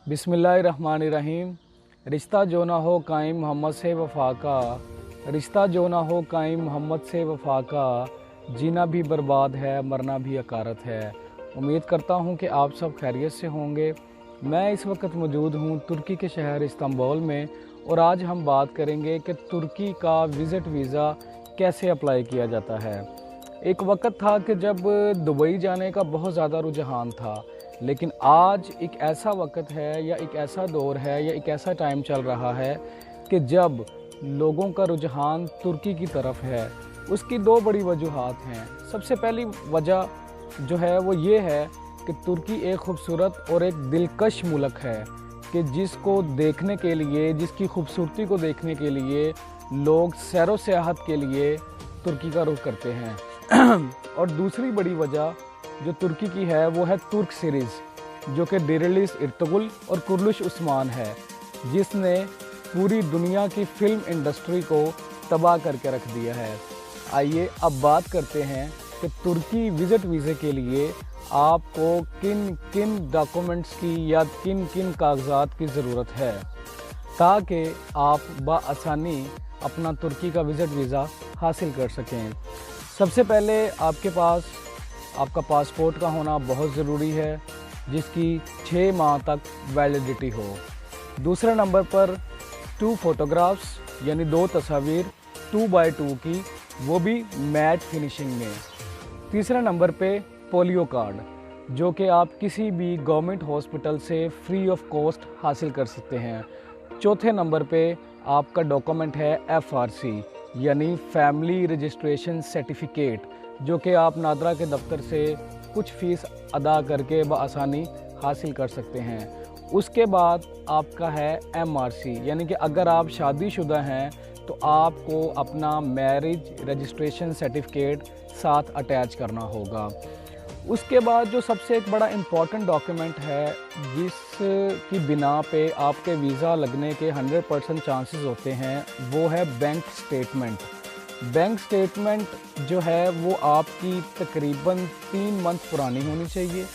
बिस्मिल्लाहिर्रहमानिर्रहीम। रिश्ता जो ना हो कायम मोहम्मद से वफ़ा का, रिश्ता जो ना हो कायम मोहम्मद से वफ़ा का, जीना भी बर्बाद है मरना भी अकारत है। उम्मीद करता हूँ कि आप सब खैरियत से होंगे। मैं इस वक्त मौजूद हूँ तुर्की के शहर इस्तांबुल में, और आज हम बात करेंगे कि तुर्की का विज़िट वीज़ा कैसे अप्लाई किया जाता है। एक वक्त था कि जब दुबई जाने का बहुत ज़्यादा रुझान था, लेकिन आज एक ऐसा वक्त है या एक ऐसा दौर है या एक ऐसा टाइम चल रहा है कि जब लोगों का रुझान तुर्की की तरफ है। उसकी दो बड़ी वजूहात हैं। सबसे पहली वजह जो है वो ये है कि तुर्की एक खूबसूरत और एक दिलकश मुल्क है कि जिसको देखने के लिए, जिसकी खूबसूरती को देखने के लिए लोग सैरो सियाहत के लिए तुर्की का रुख करते हैं। और दूसरी बड़ी वजह जो तुर्की की है वो है तुर्क सीरीज़, जो कि डेरेलिस इर्तुगरुल और कुर्लुश उस्मान है, जिसने पूरी दुनिया की फ़िल्म इंडस्ट्री को तबाह करके रख दिया है। आइए अब बात करते हैं कि तुर्की विज़िट वीज़े के लिए आपको किन किन डॉक्यूमेंट्स की या किन किन कागजात की ज़रूरत है, ताकि आप बआसानी अपना तुर्की का विज़िट वीज़ा हासिल कर सकें। सबसे पहले आपके पास आपका पासपोर्ट का होना बहुत ज़रूरी है, जिसकी 6 माह तक वैलिडिटी हो। दूसरे नंबर पर 2 फ़ोटोग्राफ्स यानी 2 तस्वीर 2x2 की, वो भी मैट फिनिशिंग में। तीसरे नंबर पे पोलियो कार्ड, जो कि आप किसी भी गवर्नमेंट हॉस्पिटल से फ्री ऑफ कॉस्ट हासिल कर सकते हैं। चौथे नंबर पे आपका डॉक्यूमेंट है FRC यानी फैमिली रजिस्ट्रेशन सर्टिफिकेट, जो कि आप नादरा के दफ्तर से कुछ फ़ीस अदा करके बआसानी हासिल कर सकते हैं। उसके बाद आपका है MRC, यानी कि अगर आप शादीशुदा हैं तो आपको अपना मैरिज रजिस्ट्रेशन सर्टिफिकेट साथ अटैच करना होगा। उसके बाद जो सबसे एक बड़ा इम्पॉर्टेंट डॉक्यूमेंट है, जिसकी बिना पे आपके वीज़ा लगने के 100% चांसेस होते हैं, वो है बैंक स्टेटमेंट। बैंक स्टेटमेंट जो है वो आपकी तकरीबन 3 मंथ पुरानी होनी चाहिए,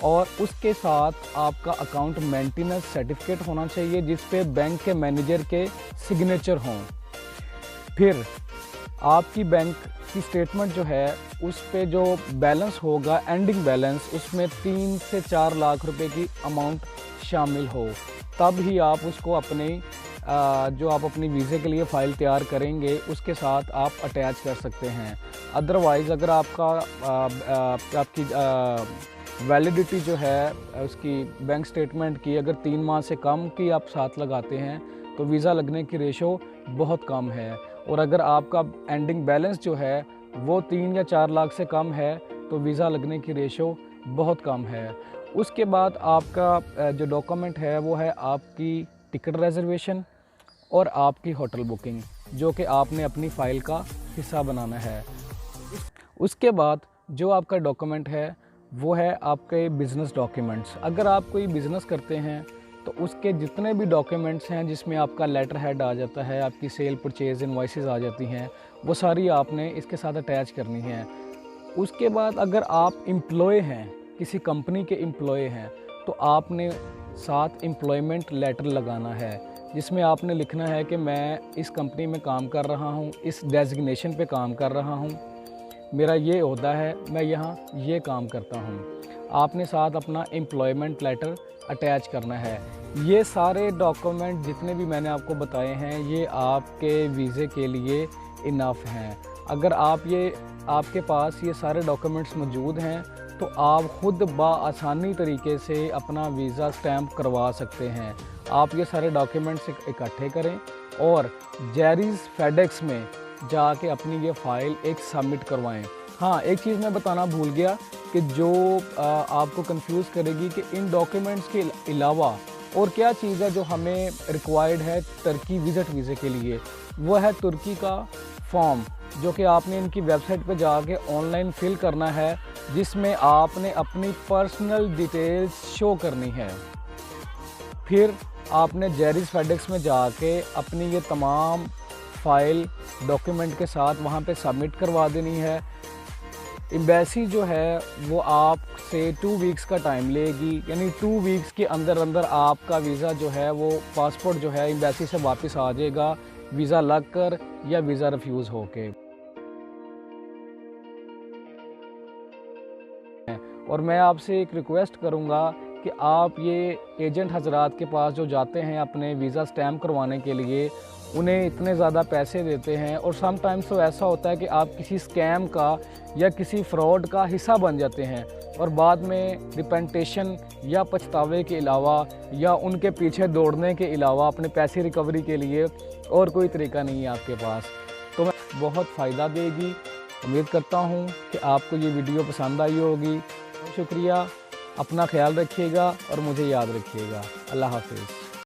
और उसके साथ आपका अकाउंट मेंटेनेंस सर्टिफिकेट होना चाहिए, जिस पे बैंक के मैनेजर के सिग्नेचर हों। फिर आपकी बैंक की स्टेटमेंट जो है उस पे जो बैलेंस होगा, एंडिंग बैलेंस, उसमें 3 से 4 लाख रुपए की अमाउंट शामिल हो, तब ही आप उसको अपने जो आप अपनी वीज़े के लिए फ़ाइल तैयार करेंगे उसके साथ आप अटैच कर सकते हैं। अदरवाइज़ अगर आपकी वैलिडिटी जो है उसकी बैंक स्टेटमेंट की अगर 3 माह से कम की आप साथ लगाते हैं तो वीज़ा लगने की रेशो बहुत कम है, और अगर आपका एंडिंग बैलेंस जो है वो 3 या 4 लाख से कम है तो वीज़ा लगने की रेशो बहुत कम है। उसके बाद आपका जो डॉक्यूमेंट है वो है आपकी टिकट रिजर्वेशन और आपकी होटल बुकिंग, जो कि आपने अपनी फ़ाइल का हिस्सा बनाना है। उसके बाद जो आपका डॉक्यूमेंट है वो है आपके बिज़नेस डॉक्यूमेंट्स। अगर आप कोई बिज़नेस करते हैं तो उसके जितने भी डॉक्यूमेंट्स हैं, जिसमें आपका लेटर हेड आ जाता है, आपकी सेल परचेज़ इनवॉइसेस आ जाती हैं, वो सारी आपने इसके साथ अटैच करनी है। उसके बाद अगर आप एम्प्लॉय हैं, किसी कंपनी के एम्प्लॉय हैं, तो आपने साथ एम्प्लॉयमेंट लेटर लगाना है, जिसमें आपने लिखना है कि मैं इस कंपनी में काम कर रहा हूँ, इस डेजिग्नेशन पे काम कर रहा हूँ, मेरा ये ओहदा है, मैं यहाँ ये काम करता हूँ। आपने साथ अपना एम्प्लॉयमेंट लेटर अटैच करना है। ये सारे डॉक्यूमेंट जितने भी मैंने आपको बताए हैं, ये आपके वीज़े के लिए इनफ हैं। अगर आपके पास ये सारे डॉक्यूमेंट्स मौजूद हैं तो आप ख़ुद बआसानी तरीके से अपना वीज़ा स्टैम्प करवा सकते हैं। आप ये सारे डॉक्यूमेंट्स इकट्ठे करें और जेरीज़ फेडेक्स में जाके अपनी ये फ़ाइल एक सबमिट करवाएं। हाँ, एक चीज़ मैं बताना भूल गया कि जो आपको कंफ्यूज करेगी कि इन डॉक्यूमेंट्स के अलावा और क्या चीज़ है जो हमें रिक्वायर्ड है तुर्की विज़िट वीज़े के लिए, वो है तुर्की का फॉर्म, जो कि आपने इनकी वेबसाइट पे जाके ऑनलाइन फिल करना है, जिसमें आपने अपनी पर्सनल डिटेल्स शो करनी है। फिर आपने जेरीज़ फेडेक्स में जाके अपनी ये तमाम फ़ाइल डॉक्यूमेंट के साथ वहाँ पे सबमिट करवा देनी है। एम्बेसी जो है वो आपसे 2 वीक्स का टाइम लेगी, यानी 2 वीक्स के अंदर अंदर आपका वीज़ा जो है वो पासपोर्ट जो है एम्बेसी से वापस आ जाएगा, वीज़ा लग कर या वीज़ा रिफ्यूज़ होके। और मैं आपसे एक रिक्वेस्ट करूंगा कि आप ये एजेंट हजरात के पास जो जाते हैं अपने वीज़ा स्टैम्प करवाने के लिए, उन्हें इतने ज़्यादा पैसे देते हैं और समटाइम्स तो ऐसा होता है कि आप किसी स्कैम का या किसी फ्रॉड का हिस्सा बन जाते हैं और बाद में रिपेंटेशन या पछतावे के अलावा या उनके पीछे दौड़ने के अलावा अपने पैसे रिकवरी के लिए और कोई तरीका नहीं है आपके पास। तो मैं बहुत फ़ायदा देगी। उम्मीद करता हूँ कि आपको ये वीडियो पसंद आई होगी। शुक्रिया, अपना ख्याल रखिएगा और मुझे याद रखिएगा। अल्लाह हाफिज़।